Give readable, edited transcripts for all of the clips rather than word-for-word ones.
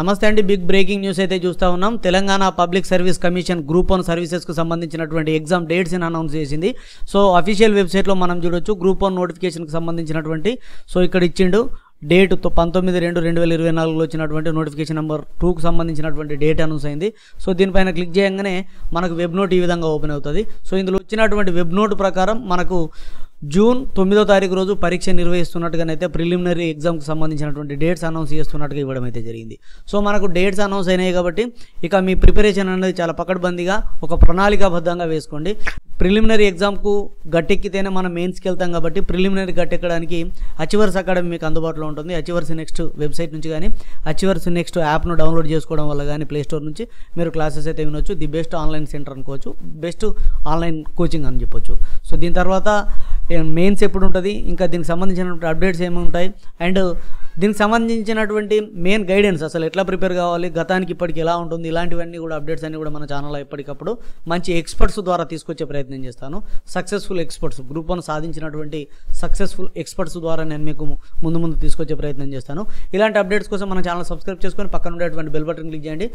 నమస్తే అండి. Big breaking news అయితే చూస్తూ ఉన్నాం. Telangana public service commission group 1 సర్వీసెస్కు సంబంధించినటువంటి ఎగ్జామ్ డేట్స్ అనౌన్స్ చేసింది. సో అఫీషియల్ వెబ్సైట్లో మనం చూడొచ్చు గ్రూప్ 1 నోటిఫికేషన్కి సంబంధించినటువంటి ఇక్కడ ఇచ్చిండు డేట్ 19/2/2024లో వచ్చినటువంటి నోటిఫికేషన్ నెంబర్ 2కు సంబంధించినటువంటి డేట్ అనౌన్స్ అయింది. సో దీనిపైన క్లిక్ చేయగానే మనకు వెబ్ నోట్ ఈ విధంగా ఓపెన్ అవుతుంది. సో ఇందులో వచ్చినటువంటి వెబ్ నోట్ ప్రకారం మనకు జూన్ 9వ తారీఖు రోజు పరీక్ష నిర్వహిస్తున్నట్టుగానైతే ప్రిలిమినరీ ఎగ్జామ్కి సంబంధించినటువంటి డేట్స్ అనౌన్స్ చేస్తున్నట్టుగా ఇవ్వడం అయితే జరిగింది. సో మనకు డేట్స్ అనౌన్స్ అయినాయి కాబట్టి ఇక మీ ప్రిపరేషన్ అనేది చాలా పకడ్బందీగా ఒక ప్రణాళికాబద్ధంగా వేసుకోండి. ప్రిలిమినరీ ఎగ్జామ్కు గట్టెక్కితేనే మనం మెయిన్స్కి వెళ్తాం కాబట్టి ప్రిలిమినరీ గట్టెక్కడానికి అచీవర్స్ అకాడమీ మీకు అందుబాటులో ఉంటుంది. అచీవర్స్ నెక్స్ట్ వెబ్సైట్ నుంచి కానీ అచీవర్స్ నెక్స్ట్ యాప్ను డౌన్లోడ్ చేసుకోవడం వల్ల కానీ ప్లేస్టోర్ నుంచి మీరు క్లాసెస్ అయితే వినొచ్చు. ది బెస్ట్ ఆన్లైన్ సెంటర్ అనుకోవచ్చు, బెస్ట్ ఆన్లైన్ కోచింగ్ అని చెప్పొచ్చు. సో దీని తర్వాత మెయిన్స్ ఎప్పుడు ఉంటుంది, ఇంకా దీనికి సంబంధించినటువంటి అప్డేట్స్ ఏమి ఉంటాయి, అండ్ దీనికి సంబంధించినటువంటి మెయిన్ గైడెన్స్ అసలు ఎట్లా ప్రిపేర్ కావాలి, గతానికి ఇప్పటికి ఎలా ఉంటుంది, ఇలాంటివన్నీ కూడా అప్డేట్స్ అన్నీ కూడా మన ఛానల్లో ఎప్పటికప్పుడు మంచి ఎక్స్పర్ట్స్ ద్వారా తీసుకొచ్చే ప్రయత్నం చేస్తాను. సక్సెస్ఫుల్ ఎక్స్పర్ట్స్ గ్రూప్ 1 సాధించినటువంటి సక్సెస్ఫుల్ ఎక్స్పర్ట్స్ ద్వారా నేను మీకు ముందు తీసుకొచ్చే ప్రయత్నం చేస్తాను. ఇలాంటి అప్డేట్స్ కోసం మన ఛానల్ సబ్స్క్రైబ్ చేసుకొని పక్కన ఉండేటువంటి బెల్ బటన్ క్లిక్ చేయండి.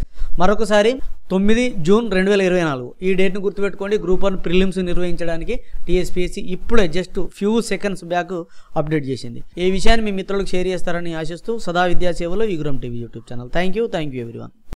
మరొకసారి 9 జూన్ 2024 ఈ డేట్ను గుర్తుపెట్టుకోండి. గ్రూప్ 1 ప్రిలిమ్స్ నిర్వహించడానికి టీఎస్పీఎస్సీ ఇప్పుడే just few seconds back update చేసింది. ఈ విషయాన్ని మీ మిత్రులకు షేర్ చేస్తారని ఆశిస్తూ సదా విద్యా సేవలో ఈగురం TV YouTube channel. Thank you everyone.